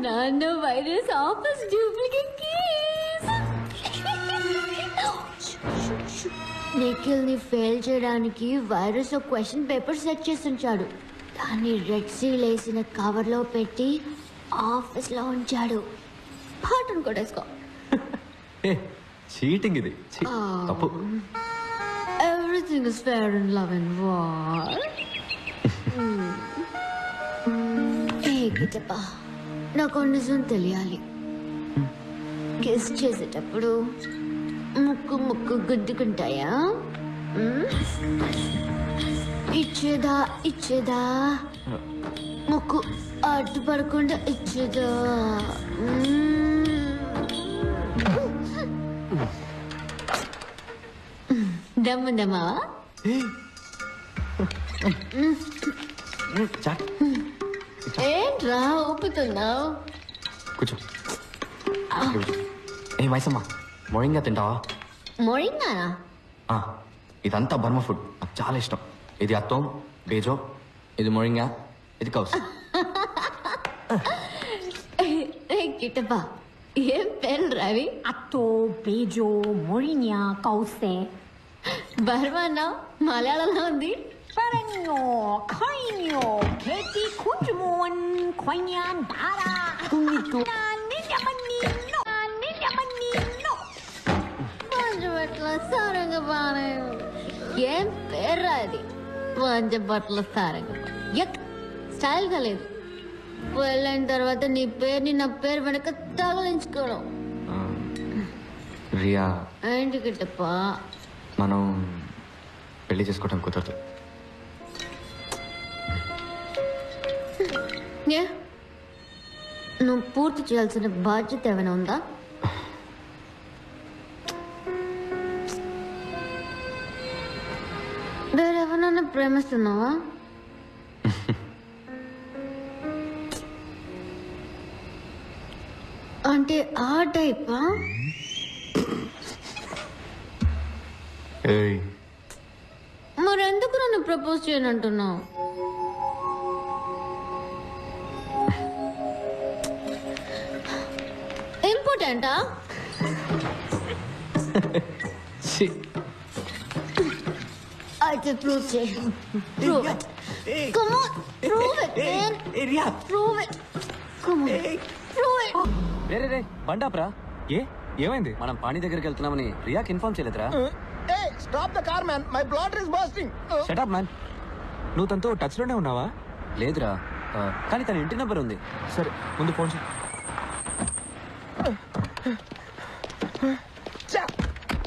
నాన్న virus office duplicate case. Nikhil ని fail చేయడానికి వైరస్ ఒక క్వశ్చన్ పేపర్ సెట్ చేసి ఉంచాడు. దాన్ని రెడ్ సీల్ వేసిన కవర్ లో పెట్టి ఆఫీస్ లో ఉంచాడు. పాటను కొట్టేసుకో. చీటింగ్ ఇది. తప్పు. Everything is fair in love and war. గిట్టప్ప, నాకు నిజం తెలియాలి. కిస్ చేసేటప్పుడు ముక్కు ముక్కు గుద్దుకుంటాయా? ఇచ్చేదా ముక్కు అడ్డు పడకుండా ఇచ్చేదా? దమ్ముందమ్మా? ఏంట్రా ఊపుతున్నావు? కూర్చో. ఏ మైసమ్మ, మొరింగా తింటావా? మొరింగానా? ఇదంతా బర్మా ఫుడ్, నాకు చాలా ఇష్టం. ఇది అత్తోం, బేజో, ఇది మొరింగా, ఇది కౌస్. గిట్టప్ప, ఏం పేరు రవి? అత్తో, బేజో, మొరింగా, కౌసే. బర్మానా మలయాళంలో ఉంది. Paranyo, Koinyo, Keti Kunjumon, Koinyan, Dara, Kunito, Ninyamanino, Ninyamanino. Panchabatla Sarangapani. ఏం పేర్రా అది? పంచబట్ల సారంగపాణి. యక్, స్టైల్ గా లేదు. వెళ్ళిన తర్వాత నీ పేరుని నా పేరు వెనక తగిలించుకోవడం. రియా, ఏంటి గిట్టప్ప? మనం పెళ్లి చేసుకోవడం కుదరదు. నువ్వు పూర్తి చేయాల్సిన బాధ్యత ఏమైనా ఉందా? వేరెవరన్నా ప్రేమిస్తున్నావా? అంటే ఆ టైపా? మరెందుకు నన్ను ప్రపోజ్ చేయనంటున్నావు? ఇంపార్టెంటా? అయితే ప్రూవ్ చేయి. Prove it. Come on, prove it, man. Prove it. Come on, prove it. రే బండాప్రా. ఏమైంది? మనం పాణి దగ్గరికి వెళ్తున్నామని రియాకి ఇన్ఫార్మ్ చేయలేదురా? Stop the car man, my bladder is bursting. Shut up man. నువ్వు తనతో టచ్ లోనే ఉన్నావా? లేదురా, కానీ తన ఇంటి నెంబర్ ఉంది. సరే, ముందు ఫోన్ చేయి.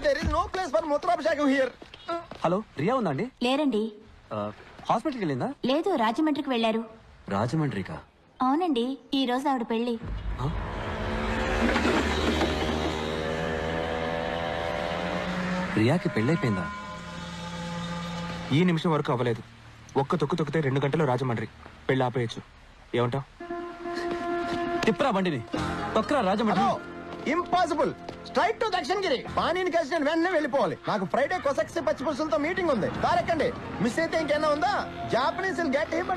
There is no place for మూత్రాభిషేకం here. హలో, రియా ఉందండి? లేరండి. హాస్పిటల్కి వెళ్ళిందా? లేదు, రాజమండ్రికి వెళ్ళారు. రాజమండ్రికా? అవునండి, ఈ రోజు ఆవిడ పెళ్లి. రియాకి పెళ్ళైపోయిందా? ఈ నిమిషం వరకు అవ్వలేదు. ఒక్క తొక్కు తొక్కితే 2 గంటలు రాజమండ్రి. పెళ్ళి ఆపేయచ్చు. ఏమంటావు? తిప్పరా బండిని, తొక్కరా Rajahmundry. Impossible. Straight to Dakshinagiri. పానీని కలిసి నేను వెంటనే వెళ్ళిపోవాలి. నాకు ఫ్రైడే కొసక్సి పచ్చి పులుసులతో మీటింగ్ ఉంది. దారెక్కండి. మిస్ అయితే ఇంకేనా ఉందా? Japanese will get him.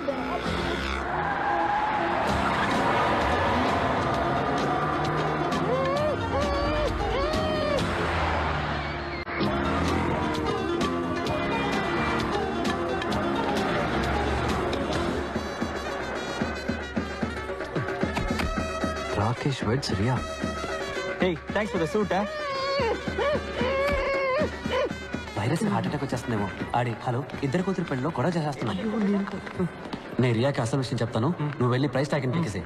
Rakesh weds Riya. Hey, thanks for the suit, huh? Virus heart attack వచ్చేస్తుందేమో. ఆడి హలో, ఇద్దరు కూతురు పెళ్ళిలో గొడవ చేసేస్తున్నాను. నేను రియాకి అసలు విషయం చెప్తాను, నువ్వు వెళ్ళి ప్రైస్ ట్యాగ్ పీకేసే.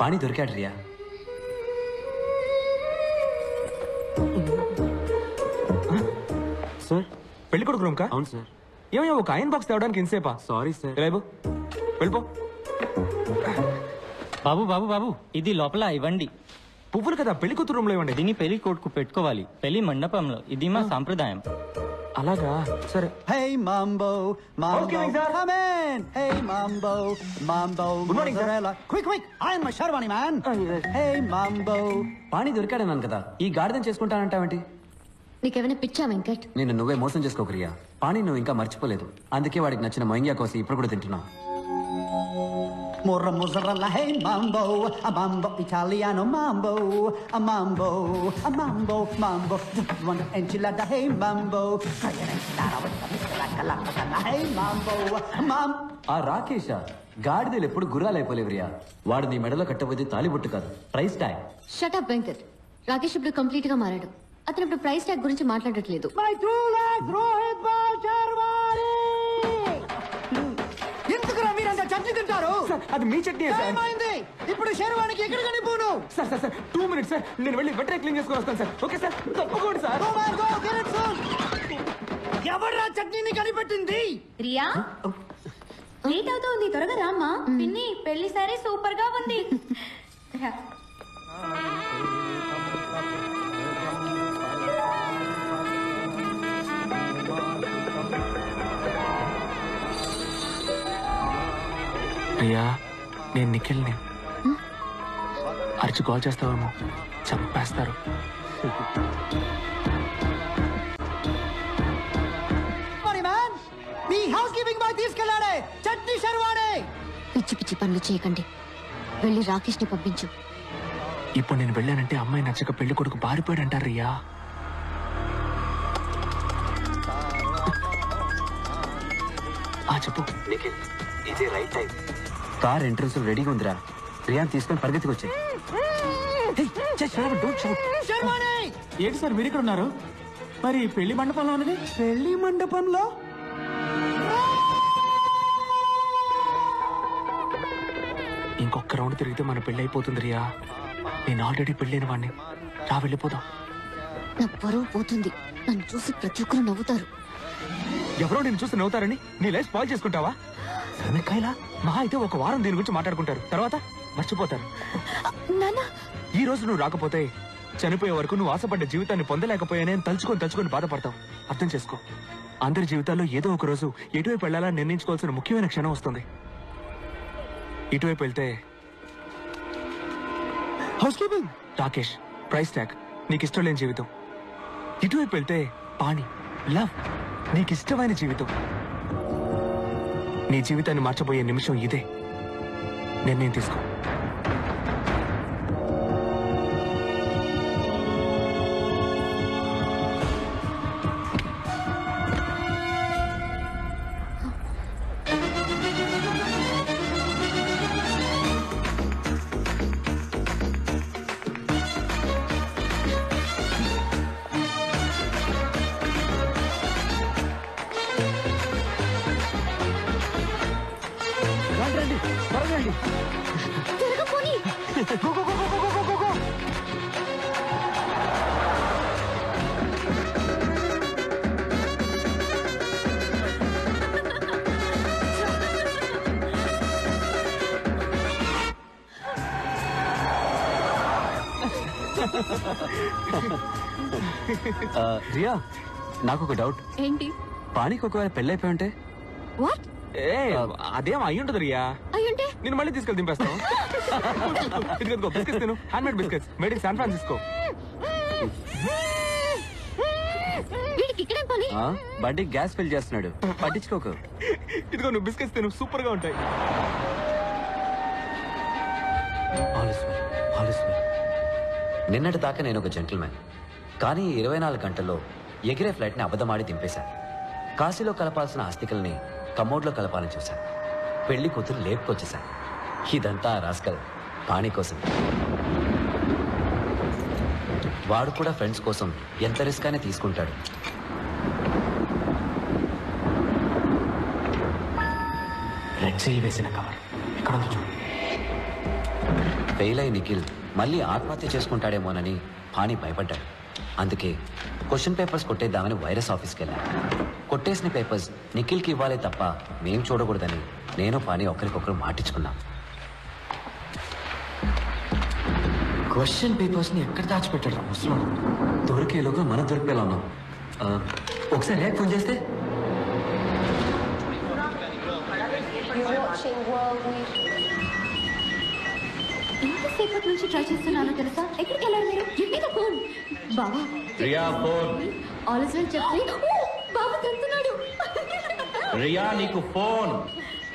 పాణి దొరికాడు రియా. సార్, పెళ్లి కొడుకు రూమ్ కా? అవును సార్. ఏమయ్యా, ఒక ఐరన్ బాక్స్ తేవడానికి ఇంతసేపా? Sorry sir. వెళ్ళిపో. బాబు బాబు బాబు, ఇది లోపల ఇవ్వండి. పువ్వులు కదా, పెళ్లి కూతురు రూమ్ లో ఇవ్వండి. దీన్ని పెళ్లి కొడుకు పెట్టుకోవాలి, పెళ్లి మండపంలో. ఇది మా సాంప్రదాయం. అలాగా, సరే. Hey Mambo, Mambo, come in. Hey Mambo, Mambo. Good morning, sir. Quick, iron my sherwani, man. Hey Mambo. పాణి దొరికాడన్నాను కదా, ఈ గాడిదని చేసుకుంటానంటావేంటి? నీకేమైనా పిచ్చా వెంకట్? నేను నువ్వే మోసం చేసుకోకు రియా. పాణి నువ్వు ఇంకా మర్చిపోలేదు, అందుకే వాడికి నచ్చిన మొయింగా కోసం ఇప్పుడు కూడా తింటున్నావు. Morra mozzarella, hey mambo, a mambo italiano mambo, a mambo, a mambo, mambo. Want enchilada, hey mambo, hey mambo, mam. ఆ రాకేష గాడిదలు ఎప్పుడు గుర్రాలైపోలేవరియా. వాడు నీ మెడలో కట్టబోతే తాలిబొట్టు కాదు, price tag. Shut up Venkat. Rakesh ఇప్పుడు కంప్లీట్ గా మారాడు. అతను ఇప్పుడు ప్రైస్ ట్యాగ్ గురించి మాట్లాడట్లేదు. ఎందుకురా మీరంతా చట్నీ తింటారు? అది మీ చట్నీ సార్. ఇప్పుడు శర్వానికి ఎక్కడ కనిపోను? Sir sir sir 2 minutes sir, నేను వెళ్ళి వెంటనే క్లీన్ చేసుకొని వస్తాను సార్. ఓకే సార్, తప్పకుండా సార్. ఎవరా చట్నీని కనిపెట్టింది? రియా లేట్ అవుతుంది, త్వరగా రామ్మా. పిన్ని పెళ్లి సారీ సూపర్ గా ఉంది. ప్రియా, నేను నిఖిల్ని. అరిచి కాల్ చేస్తావేమో, చంపేస్తారు. మీ హౌస్ కీపింగ్ బాయ్ తీసుకెళ్ళాడే చట్నీ శర్వాడే. పిచ్చి పిచ్చి పనులు చేయకండి, వెళ్ళి రాకేష్ ని పంపించు. ఇప్పుడు నేను వెళ్ళానంటే అమ్మాయి నచ్చక పెళ్లి కొడుకు బారిపోయాడు అంటారు రియా. చెప్పు. ఇదే రైట్ టైం. కార్ ఎంట్రన్స్ రెడీగా ఉందిరా. రియాన్ తీసుకొని పరిగెత్తుకు వచ్చాయి. ఏంటి సార్ మీరు ఇక్కడ ఉన్నారు? మరి పెళ్లి మండపంలో ఉన్నది? పెళ్లి మండపంలో ఇంకొక రౌండ్ తిరిగితే మన పెళ్లి అయిపోతుంది రియా. నేను ఆల్రెడీ పెళ్ళైన వాడిని. రా వెళ్ళిపోదాం. నా పరువు పోతుంది. నన్ను చూసి ప్రతి ఒక్కరు నవ్వుతారు. ఎవరో నేను చూసి నవ్వుతారని నీ లైఫ్ స్పాయిల్ చేసుకుంటావా? కైలా మహా అయితే ఒక వారం దీని గురించి మాట్లాడుకుంటారు, తర్వాత మర్చిపోతారు. ఈ రోజు నువ్వు రాకపోతే చనిపోయే వరకు నువ్వు ఆశపడ్డ జీవితాన్ని పొందలేకపోయానే తలుచుకొని బాధపడతావు. అర్థం చేసుకో. అందరి జీవితాల్లో ఏదో ఒక రోజు ఎటువైపు వెళ్లాలని నిర్ణయించుకోవాల్సిన ముఖ్యమైన క్షణం వస్తుంది. ఇటువైపు వెళ్తే house keeping, Rakesh, price tag, నీకు ఇష్టం లేని జీవితం. ఇటువైపు వెళ్తే పాణి, లవ్, నీకు ఇష్టమైన జీవితం. నీ జీవితాన్ని మార్చబోయే నిమిషం ఇదే. నిర్ణయం తీసుకో. రియా, నాకు ఒక డౌట్. ఏంటి? పాణికి ఒకవేళ పెళ్ళైపోయి ఉంటే? వాట్? అదేం అయ్యుంటది రియా. అయ్యుంటే నేను మళ్ళీ తీసుకెళ్ళి దింపేస్తాను. ఇదిగో బిస్కెట్స్ తిను, hand made biscuits, made in San Francisco. వీడికి ఇక్కడే పని. బండి గ్యాస్ ఫిల్ చేస్తున్నాడు, పట్టించుకోకు. ఇదిగో నువ్వు బిస్కెట్స్ తిను, సూపర్ గా ఉంటాయి. నిన్నటి దాకా నేను ఒక జెంటిల్మెన్, కానీ 24 గంటల్లో ఎగిరే ఫ్లైట్ ని అబద్ధమాడి దింపేశాను. కాశీలో కలపాల్సిన ఆస్తికల్ని కమోడ్లో కలపాలని చూశాను. పెళ్లి కూతురు లేపుకొచ్చేశాను. ఇదంతా రాస్కల్ పాణి కోసం. వాడు కూడా ఫ్రెండ్స్ కోసం ఎంత రిస్క్ అయినా తీసుకుంటాడు. రెడ్ సీల్ వేసిన కవర్ ఎక్కడ ఉంది చూడు. ఫెయిల్ అయి నిఖిల్ మళ్ళీ ఆత్మహత్య చేసుకుంటాడేమోనని పాణి భయపడ్డాడు. అందుకే క్వశ్చన్ పేపర్స్ కొట్టేద్దామని వైరస్ ఆఫీస్కి వెళ్ళాను. కొట్టేసిన పేపర్స్ నిఖిల్కి ఇవ్వాలే తప్ప మేం చూడకూడదని నేను పాణి ఒకరికొకరు మాటించుకున్నాం. క్వశ్చన్ పేపర్స్ ని ఎక్కడ దాచిపెట్టాడు ముసలోడు? దొరికేలోగా మనం దొరికేలా ఉన్నాం. ఒకసారి రేపు ఫోన్ చేస్తే ఎంతసేపటి నుంచి ట్రై చేస్తున్నానో తెలుసా? ఎక్కడికి వెళ్ళారు మీరు? గివ్ ఫోన్ బావా. Riya phone. All is well చెప్పి బాబు తంతున్నాడు. రియా నీకు ఫోన్.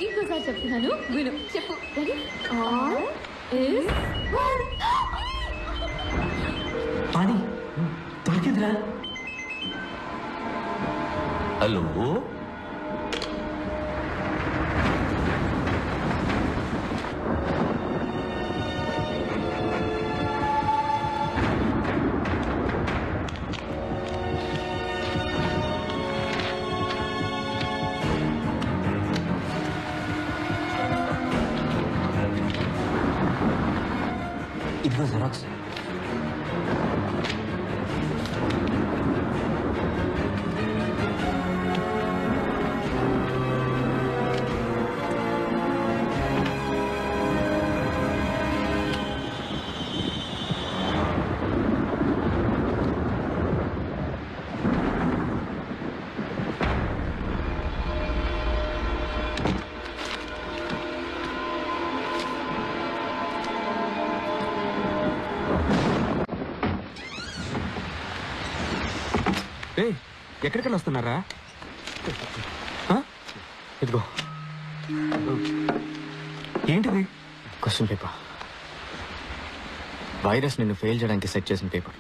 ఇంకోసారి చెప్తున్నాను విను. చెప్పు. All is well. పాణి దొరికిందిరా. హలో ఇదిగో జెరాక్స్. ఎక్కడికి వస్తున్నారా? ఇదిగో ఏంటిది? Question paper. వైరస్ నిన్ను ఫెయిల్ చేయడానికి సెట్ చేసిన పేపర్.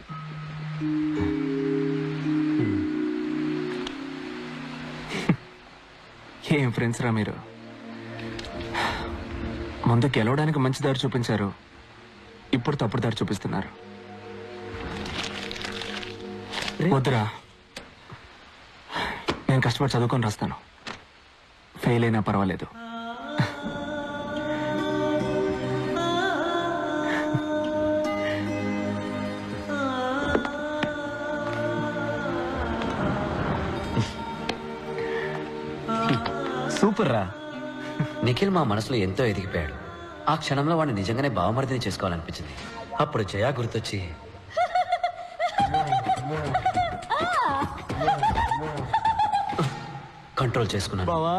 ఏం ఫ్రెండ్స్ రా మీరు. ముందు గెలవడానికి మంచి దారి చూపించారు, ఇప్పుడు తప్పుడు దారి చూపిస్తున్నారు. వద్దురా, నేను కష్టపడి చదువుకొని రాస్తాను. ఫెయిల్ అయినా పర్వాలేదు. సూపర్ రా. నిఖిల్ మా మనసులో ఎంతో ఎదిగిపోయాడు. ఆ క్షణంలో వాడిని నిజంగానే బావమరిదిని చేసుకోవాలనిపించింది. అప్పుడు జయా గుర్తొచ్చి కంట్రోల్ చేసుకున్నాను. బావా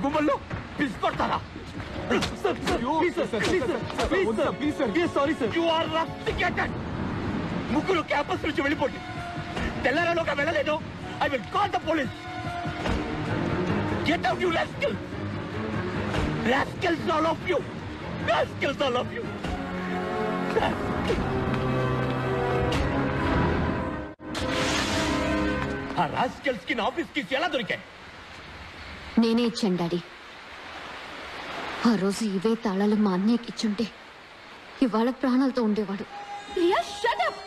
గుమ్మల్లో పిలుచుకొడతారా? ముగ్గురు క్యాంపస్ నుంచి వెళ్ళిపోండి. తెల్లారలోగా వెళ్ళలేదు. I will call the police. Get out you rascal. Rascals all of you. Rascals all of you. ఆ రాస్కల్స్ కి నా ఆఫీస్ కి ఎలా దొరికాయి? నేనే ఇచ్చాను డాడీ. ఆ రోజు ఇవే తాళాలు మా అన్నయ్యకి ఇచ్చుంటే ఇవాళ ప్రాణాలతో ఉండేవాడు. Riya shut up.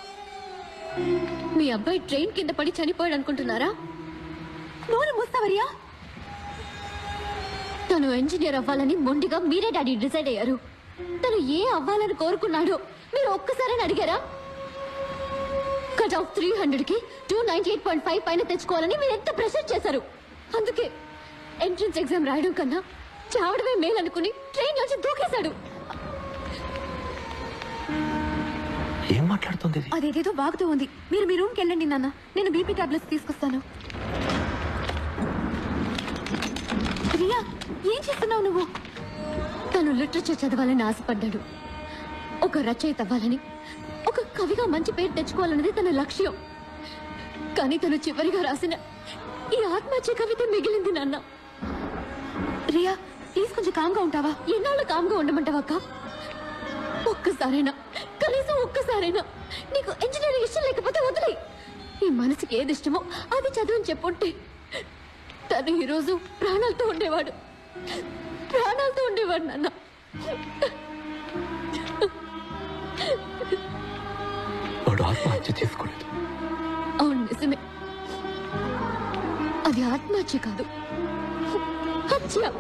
మీ అబ్బాయి ట్రైన్ కింద పడి చనిపోయాడు అనుకుంటున్నారా? నోరు మూస్తావా రియా? తను ఇంజనీర్ అవ్వాలని మొండిగా మీరే డాడీ డిసైడ్ అయ్యారు. తను ఏ అవ్వాలని కోరుకున్నాడో మీరు ఒక్కసారి అడిగారా? కట్ ఆఫ్ 300కి 298.5 పైన తెచ్చుకోవాలని మీరు ఎంత ప్రెషర్ చేశారు. అందుకే ఎంట్రన్స్ ఎగ్జామ్ రాయడం కన్నా చావడమే మేలనుకుని ట్రైన్ నుంచి దూకేశాడు. ఏం మాట్లాడుతుంది? అదేదేదో బాగుతూ ఉంది. మీరు మీ రూమ్కి వెళ్ళండి నాన్న, నేను బీపీ టాబ్లెట్స్ తీసుకొస్తాను. రియా, ఏం చేస్తున్నావు నువ్వు? తను లిటరేచర్ చదవాలని ఆశపడ్డాడు. ఒక రచయిత అవ్వాలని, ఒక కవిగా మంచి పేరు తెచ్చుకోవాలన్నది తన లక్ష్యం. కానీ తను చివరిగా రాసిన ఈ ఆత్మహత్య కవిత మిగిలింది నాన్న. రియా ప్లీజ్ కొంచెం కామ్గా ఉంటావా? ఎన్నాళ్ళు కామ్గా ఉండమంటావక్క? ఒక్కసారైనా, కనీసం ఒక్కసారైనా నీకు ఇంజనీరింగ్ ఇష్టం లేకపోతే వదిలే. ఈ మనసుకి ఏది ఇష్టమో అది చదువుని చెప్పుంటే తను ఈరోజు ప్రాణాలతో ఉండేవాడు. ప్రాణాలతో ఉండేవాడు నాన్న. వాడు ఆత్మహత్య చేసుకోలేదు. అవును నిజమే. అది ఆత్మహత్య కాదు, హత్య.